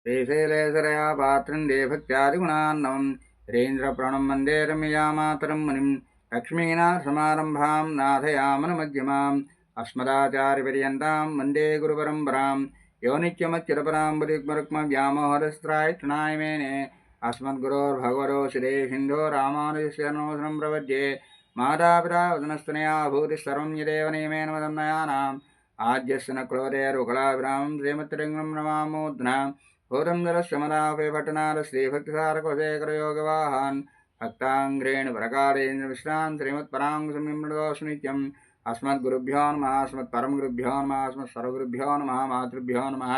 श्रीशैलेशरया पात्रं देभक्त्यादिगुणान्नवं वीरेन्द्रप्रणं वन्दे रम्यया मातरं मुनिं लक्ष्मीनाथसमारम्भां नाथयामनमध्यमाम् अस्मदाचार्यपर्यन्तां वन्दे गुरुपरम्परां यो नित्यमच्युतपरां बुद्धिग्मरुक्मव्यामोहरस्त्राय तृणाय मेने अस्मद्गुरोर्भगवतो श्रीसिन्धो रामानुजस्य नमोऽसनं प्रपद्ये मातापिता वदनस्तनया भूतिः सर्वं यदेव नियमेन मदन्नयानाम् आद्यस्य न क्रोधेरुकलाभिरामं श्रीमत्तिलिङ्गं नमामोऽधुना भूतन्दरस्य मदापे पठनाद श्रीभक्तिसारकोशेखरयोगवाहान् भक्ताङ्ग्रेण प्रकारेन्द्रविश्रान् श्रीमत्पराङ्गुसंयमृतोऽस्तु नित्यम् अस्मद्गुरुभ्यो नमः अस्मत्परमगुरुभ्यो नमः अस्मत्सर्वगुरुभ्यो नमः मातृभ्यो नमः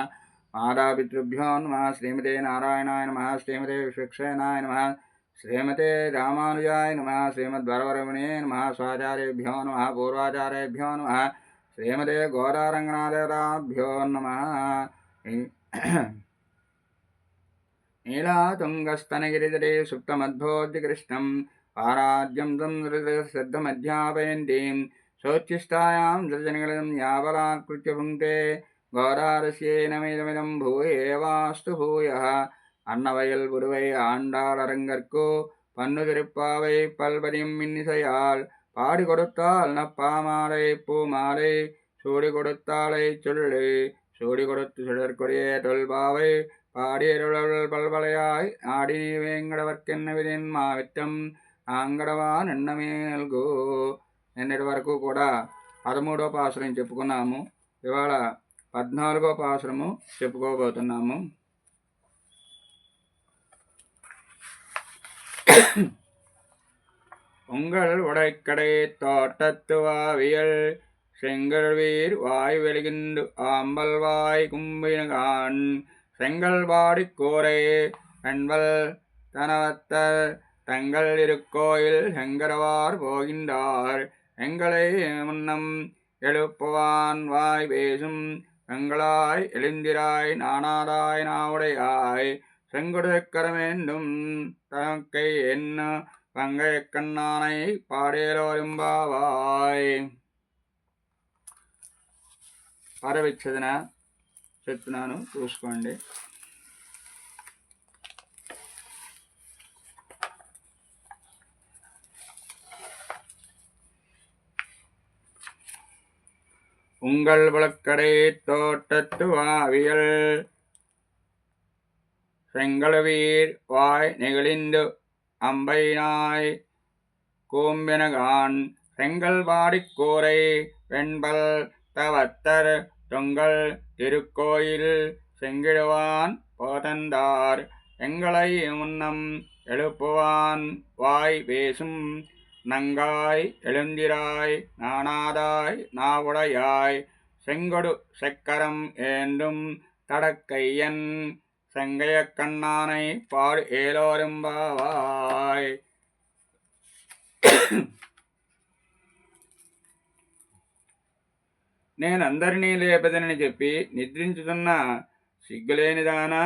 मातापितृभ्यो नमः श्रीमते नारायणाय नमः श्रीमते विश्वक्सेनाय नमः श्रीमते रामानुजाय नमः श्रीमद्वरवरमणे नमः स्वाचार्येभ्यो नमः पूर्वाचार्येभ्यो नमः श्रीमते गौरारङ्गनाथेभ्यो नमः नीलातुङ्गस्तनगिरितटे सुप्तमद्भोज्यकृष्णं पाराद्यं तं श्रद्धमध्यापयन्तीं शोच्चिष्टायां सृजनगलितं यावलात्कृत्य भुङ्क्ते गौरारस्येनमिदमिदं भूयेवास्तु भूयः அன்னவயல் புருவை ஆண்டாள் அரங்கற்கு பன்னு திருப்பாவை பல்பதியும் மின்னிசையால் பாடி கொடுத்தால் நப்பாமாலை பூமாலை சூடி கொடுத்தாலை சொல்லு சூடி கொடுத்து சுடற்கொடியே தொல்பாவை பாடியருள் பல்பலையாய் ஆடி వేంగడవర్కెన్న విధిన్ మా విత్తం ఆంగడవా నిన్నమే నల్గు. నిన్నటి వరకు కూడా 13వ పాసురం చెప్పుకున్నాము. ఇవాళ 14వ పాసురము చెప్పుకోబోతున్నాము. உங்கள் உடைக்கடை தோட்டத்துவாவியல் செங்கல்வீர் வாய் வெளிகின்று ஆம்பல் வாய் கும்பினகான் செங்கல் பாடி கோரை கண்பல் தனவத்தர் தங்கள் இருக்கோயில் செங்கரவார் போகின்றார் எங்களை முன்னம் எழுப்புவான் வாய் பேசும் எங்களாய் எழுந்திராய் நானாதாய் நாவுடையாய் செங்குடுக்கரமேண்டும் தனக்கை என்ன பங்கையக்கண்ணானை పాడేలోరింబావాయ్. పరవిచ్ఛేదన చెప్తున్నాను, చూసుకోండి. உங்கள் வழக்கடை தோட்டத்து வாவியல் செங்கலவீர் வாய் நெகிழிந்து அம்பைனாய் கூம்பினகான் செங்கல் பாடிக் கூரை வெண்பல் தவத்தர் தொங்கல் திருக்கோயில் செங்கிடுவான் போதந்தார் எங்களை முன்னம் எழுப்புவான் வாய் பேசும் நங்காய் எழுந்திராய் நானாதாய் நாவுடையாய் செங்கொடு செக்கரம் ஏந்தும் தடக்கையன் செங்கைய கண்ணானை பாடு ఏలోరింబావాయ్. నేనందరినీ లేపదనని చెప్పి నిద్రించుతున్న సిగ్గులేనిదానా,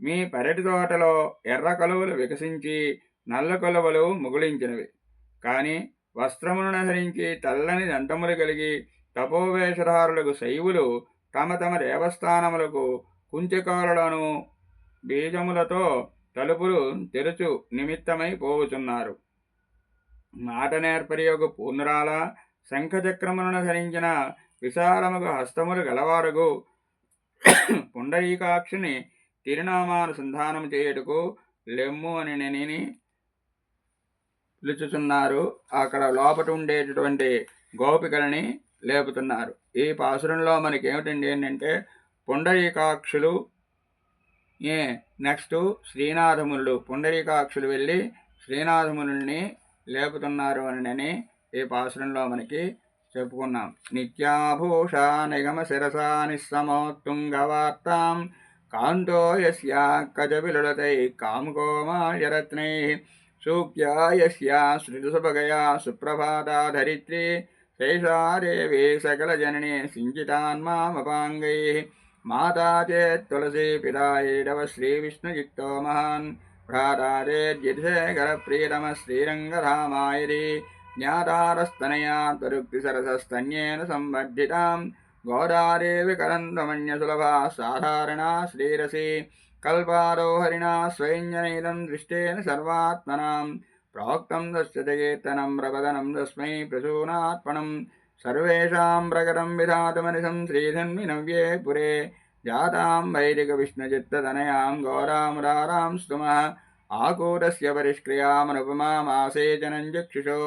మీ పెరటి తోటలో ఎర్ర కలువలు వికసించి నల్ల కలువలు ముగుళించినవి. కాని వస్త్రములను ధరించి తెల్లని దంతములు కలిగి తపోవేషధారులకు శైవులు తమ తమ దేవస్థానములకు కుంచెకాలను బీజములతో తలుపులు తెరుచు నిమిత్తమై పోవుచున్నారు. మాట నేర్పరియొక పూర్ణురాల శంఖచక్రములను ధరించిన విశాలముగు హస్తములు గలవారగు పుండరీకాక్షిని తిరునామానుసంధానం చేయుటకు లెమ్ము అని నేను పిలుచుచున్నారు. అక్కడ లోపట ఉండేటటువంటి గోపికలని లేపుతున్నారు. ఈ పాసురంలో మనకేమిటండి ఏంటంటే పుండరీకాక్షులు నెక్స్ట్ శ్రీనాథమునులు, పుండరీకాక్షులు వెళ్ళి శ్రీనాథమునుల్ని లేపుతున్నారు అని ఈ పాసురంలో మనకి చెప్పుకున్నాం. నిత్యాభూష నిగమ శిరసా నిస్సమోత్తుంగవార్తాం కాంతో యస్యా కజవిలుడతై కామకోమాయరత్నై సూక్త్యా యస్యా శ్రుతిసుభగయా సుప్రభాతా ధరిత్రీ శేషాదేవి సకల జననీ సించితాన్మామపాంగై మాతా చేత్ తులసీ పితాయేడవ శ్రీ విష్ణుయుక్తో మహాన్ భ్రాతా చేద్యతిశేఖర ప్రియతమ శ్రీరంగధామాయరి జ్ఞాతారస్తనయా తరుక్తి సరసస్తన్యేన సంవర్ధితాం గోదాదేవి కరంతమన్యసులభా సాధారణా శ్రీరసి कल्पादो हरिणा स्वैञ्जनेदं दृष्टेन सर्वात्मनां प्रोक्तं तस्य जगेत्तनं प्रपदनं तस्मै प्रसूनात्मनं सर्वेषां प्रकटं विधातमनिशं श्रीधन्विनव्ये पुरे जातां वैदिकविष्णुचित्ततनयां गौरामुरारां स्तुमः आकूटस्य परिष्क्रियामनुपमामासे जनञ्जक्षुषो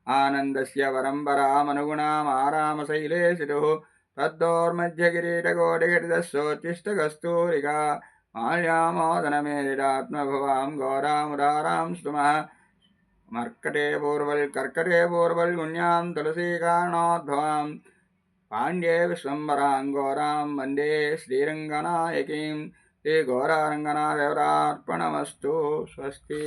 आनन्दस्य परम्परामनुगुणामारामशैले सितुः तद्दोर्मध्यकिरीटकोटिघटितस्सोच्चिष्टकस्तूरिका माल्यामोदनमेलिटात्मभुवां गौरामुरारां स्तुमः कर्कटे पूर्वल्गुण्यां तुलसीकारणोद्भवां पाण्ड्ये विश्वम्बरां गौरां वन्दे श्रीरङ्गनायकीं श्रीघोरारङ्गनाथदेवतार्पणमस्तु। स्वस्ति।